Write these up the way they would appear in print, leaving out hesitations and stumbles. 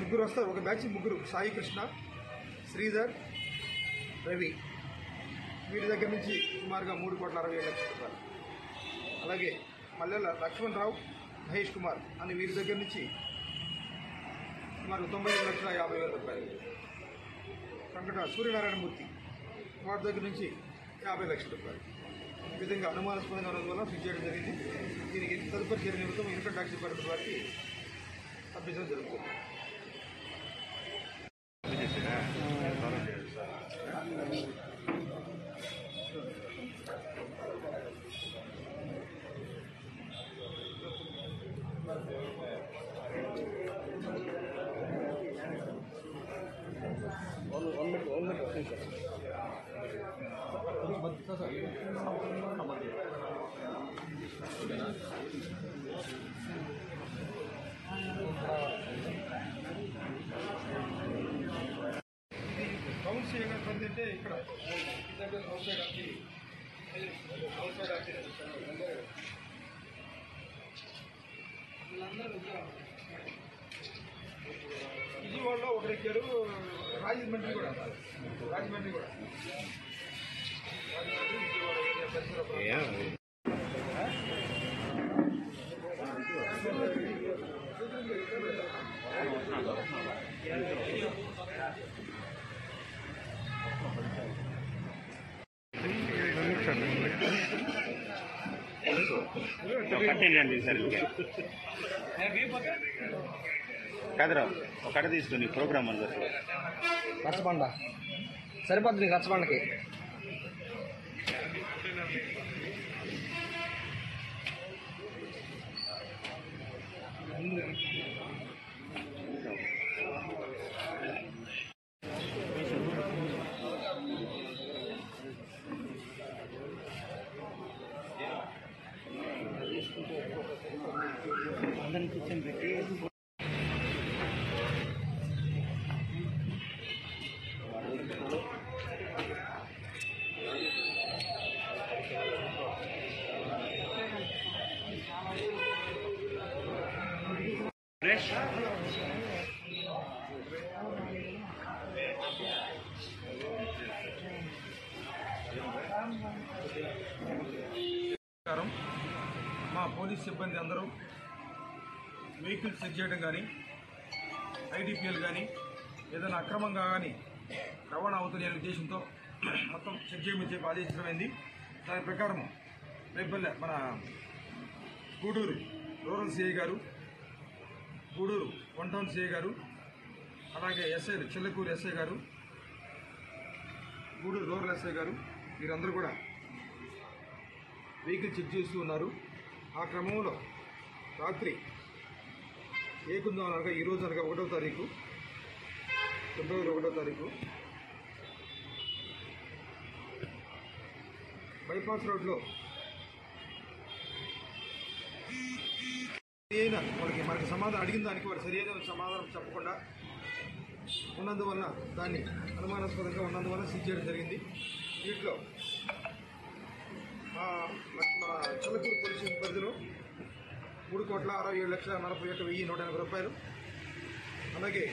ముగ్గురు వస్తారు. ఒక బ్యాచ్ ముగ్గురు, సాయి కృష్ణ, శ్రీధర్, రవి. వీరి దగ్గర నుంచి సుమారుగా 3,60,00,000 రూపాయలు. అలాగే మల్లెల లక్ష్మణరావు, మహేష్ కుమార్ అని వీరి దగ్గర నుంచి సుమారు 95,50,000 రూపాయలు. సంకట సూర్యనారాయణమూర్తి వారి దగ్గర నుంచి 50,00,000 రూపాయలు. ఈ విధంగా అనుమానాస్పదంగా ఉన్నందువల్ల ఫిక్స్ చేయడం జరిగింది. దీనికి తదుపరి చర్య నిమిత్తం ఇన్కమ్ ట్యాక్స్ డిపార్ట్మెంట్ వారికి పంపించడం జరుగుతుంది. కౌన్స్ చేయగలిగింది అంటే ఇక్కడ విజయవాడలో ఒకరు ఎక్కారు, రాజమండ్రి కూడా కాదురా ఒక కట్ట తీసుకుని ప్రోగ్రామ్ అని రచ్చబండ సరిపోద్ది నీకు రచ్చబండకి. అందరినీ కూర్చొని పెట్టి మా పోలీస్ సిబ్బంది అందరూ వెహికల్ చెక్ చేయడం కానీ, ఐడిపిఎల్ కానీ ఏదైనా అక్రమంగా కానీ రవాణా అవుతున్న ఉద్దేశంతో మొత్తం చెక్ చేయమని చెప్పి ఆదేశించడమైంది. దాని ప్రకారం రేపల్లె మన గూడూరు రూరల్ సిఐ గారు, గూడూరు 1 టౌన్ సిఐ గారు, అలాగే ఎస్ఐలు చిల్లకూరు ఎస్ఐ గారు, గూడూరు రూరల్ ఎస్ఐ గారు వీరందరూ కూడా వెహికల్ చెక్ చేస్తూ ఉన్నారు. ఆ క్రమంలో రాత్రి ఏకుందో అనగా ఈరోజు అనగా 1వ తారీఖు ఫిబ్రవరి 1వ తారీఖు బైపాస్ రోడ్లో సరైన మనకి సమాధానం అడిగిన దానికి వారు సరైన సమాధానం చెప్పకుండా ఉన్నందువలన దాన్ని అనుమానాస్పదంగా ఉన్నందువల్ల సీజ్ చేయడం జరిగింది. వీటిలో మన చిల్లకూరు పోలీస్ స్టేషన్ పరిధిలో 3,67,41,180 రూపాయలు, అలాగే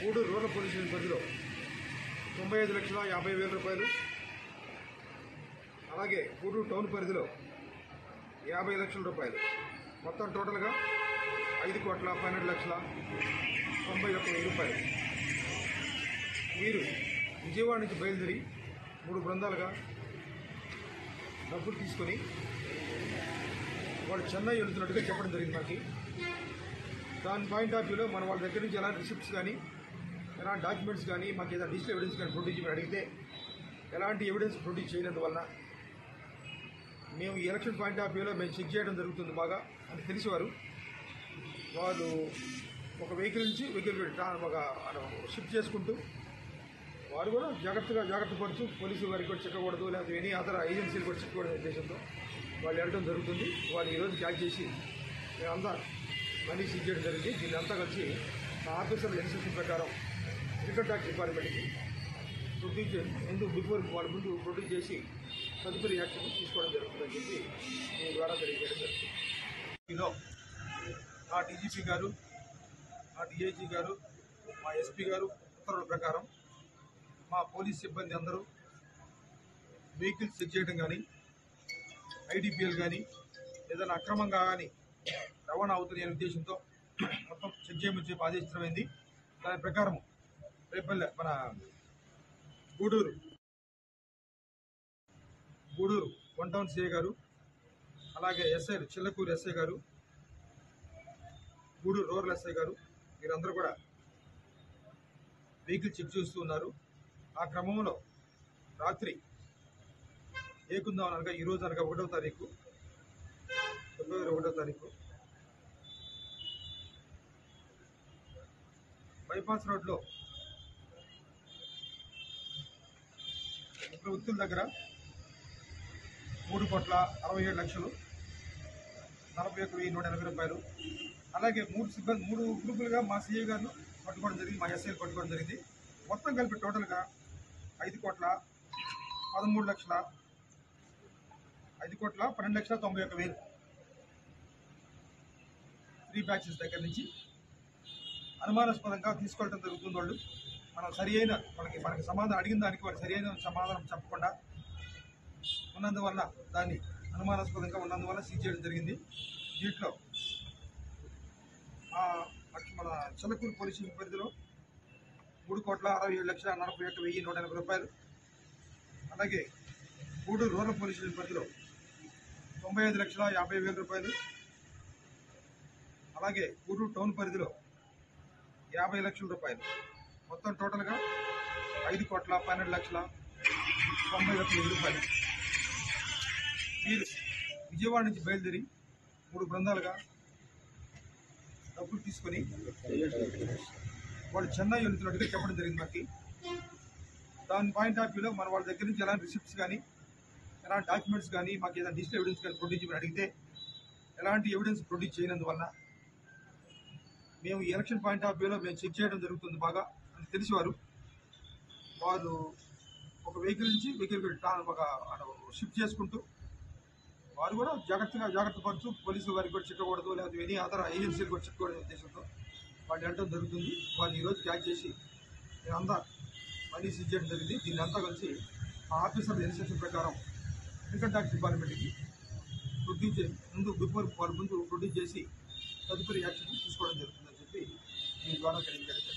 గూడూరు రూరల్ పోలీస్ స్టేషన్ పరిధిలో 95,50,000 రూపాయలు, అలాగే గూడూరు టౌన్ పరిధిలో 50,00,000 రూపాయలు. మొత్తం టోటల్గా 5,12,91,000 రూపాయలు. వీరు విజయవాడ నుంచి బయలుదేరి 3 బృందాలుగా డబ్బులు తీసుకొని వాళ్ళు చెన్నై వెళుతున్నట్టుగా చెప్పడం జరిగింది. మనకి దాని పాయింట్ ఆఫ్ వ్యూలో మన వాళ్ళ దగ్గర నుంచి ఎలాంటి రిసిప్ట్స్ కానీ ఎలాంటి డాక్యుమెంట్స్ కానీ మాకు ఏదైనా డిజిటల్ ఎవిడెన్స్ కానీ ప్రొడ్యూస్ చేయమని అడిగితే ఎలాంటి ఎవిడెన్స్ ప్రొడ్యూస్ చేయనందువలన మేము ఈ ఎలక్షన్ పాయింట్ ఆఫ్ వ్యూలో మేము చెక్ చేయడం జరుగుతుంది బాగా అని తెలిసేవారు. వాళ్ళు ఒక వెహికల్ నుంచి వెహికల్ ఒక షిఫ్ట్ చేసుకుంటూ వారు కూడా జాగ్రత్త పడుతూ పోలీసు వారికి కూడా చెక్కకూడదు, లేకపోతే ఎనీ అదర్ ఏజెన్సీలు కూడా చెక్కకూడదు ఉద్దేశంతో వాళ్ళు వెళ్ళడం జరుగుతుంది. వాళ్ళు ఈరోజు క్యాచ్ చేసి మేమంతా మనీ సీజ్ చేయడం జరిగింది. దీన్ని అంతా కలిసి మా ఆఫీసర్ల ఇన్స్ట్రక్షన్ ప్రకారం ఇన్కమ్ ట్యాక్స్ డిపార్ట్మెంట్కి వాళ్ళ ముందు ప్రొడ్యూస్ చేసి తదుపరి యాక్షన్ తీసుకోవడం జరుగుతుందని చెప్పి మీ ద్వారా తెలియజేయడం జరుగుతుంది. ఈలో మా డీజీపీ గారు, మా డిఐజీ గారు, మా ఎస్పీ గారు ఉత్తర్వుల ప్రకారం మా పోలీస్ సిబ్బంది అందరూ వెహికల్స్ చెక్ చేయడం కానీ, ఐడిపిఎల్ కానీ ఏదైనా అక్రమంగా కానీ రవాణా అవుతుంది అనే ఉద్దేశంతో మొత్తం చెక్ చేయమని చెప్పి ఆదేశించమైంది. దాని ప్రకారం రేపల్లె మన గూడూరు 1 టౌన్ సిఐ గారు, అలాగే ఎస్ఐ చిల్లకూరు ఎస్ఐ గారు, గూడూరు రూరల్ ఎస్ఐ గారు వీరందరూ కూడా వెహికల్ చెక్ చేస్తూ ఉన్నారు. ఆ క్రమంలో రాత్రి ఏకుందాం అనగా ఈరోజు అనగా 1వ తారీఖు ఫిబ్రవరి 1వ తారీఖు బైపాస్ రోడ్లో ఉత్తుల దగ్గర 3,67,40,180 రూపాయలు, అలాగే 3 గ్రూపులుగా మా సిఐ గారు పట్టుకోవడం జరిగింది, మా ఎస్ఐలు పట్టుకోవడం జరిగింది. మొత్తం కలిపి టోటల్గా 5,12,91,000 3 బ్యాచెస్ దగ్గర నుంచి అనుమానాస్పదంగా తీసుకెళ్ళడం జరుగుతుంది. వాళ్ళు మనం సరియైన మనకి సమాధానం అడిగిన దానికి వాళ్ళు సరియైన సమాధానం చెప్పకుండా ఉన్నందువల్ల దాన్ని అనుమానాస్పదంగా ఉన్నందువల్ల సీజ్ చేయడం జరిగింది. దీంట్లో మన చిల్లకూరు పోలీస్ స్టేషన్ పరిధిలో 3,67,41,180 రూపాయలు, అలాగే గూడూరు రూరల్ పోలీస్ స్టేషన్ పరిధిలో 95,50,000 రూపాయలు, అలాగే గూడూరు టౌన్ పరిధిలో 50 లక్షల రూపాయలు, మొత్తం టోటల్గా 5,12,90,00,000 రూపాయలు. వీరు విజయవాడ నుంచి బయలుదేరి 3 బృందాలుగా డబ్బులు తీసుకొని వాళ్ళు చెన్నై వెళ్తున్నట్టుగా చెప్పడం జరిగింది మాకు. దాని పాయింట్ ఆఫ్ వ్యూలో మన వాళ్ళ దగ్గర నుంచి ఎలాంటి రిసిప్ట్స్ కానీ ఎలాంటి డాక్యుమెంట్స్ కానీ మాకు ఏదైనా డిజిటల్ ఎవిడెన్స్ కానీ ప్రొడ్యూస్ చేయమని అడిగితే ఎలాంటి ఎవిడెన్స్ ప్రొడ్యూస్ చేయనందువల్ల మేము ఈ ఎలక్షన్ పాయింట్ ఆఫ్ వ్యూలో మేము చెక్ చేయడం జరుగుతుంది బాగా అని తెలిసేవారు. వాళ్ళు ఒక వెహికల్ నుంచి వెహికల్ ఒక షిఫ్ట్ చేసుకుంటూ వారు కూడా జాగ్రత్త పడుతూ పోలీసుల వారికి కూడా చెక్కకూడదు, లేకపోతే ఎనీ అదర్ ఏజెన్సీలు కూడా చెక్కకూడదు ఉద్దేశంతో వాళ్ళు వెళ్ళడం జరుగుతుంది. వాళ్ళు ఈరోజు క్యాచ్ చేసి మేమంతా మనీ సీజ్ చేయడం జరిగింది. దీన్ని అంతా కలిసి మా ఆఫీసర్ల ఇన్స్ట్రక్షన్ ప్రకారం ఇన్కమ్ ట్యాక్స్ డిపార్ట్మెంట్కి వాళ్ళ ముందు ప్రొడ్యూస్ చేసి తదుపరి యాక్షన్ తీసుకోవడం జరుగుతుందని చెప్పి మీ ద్వారా తెలియజేయడం.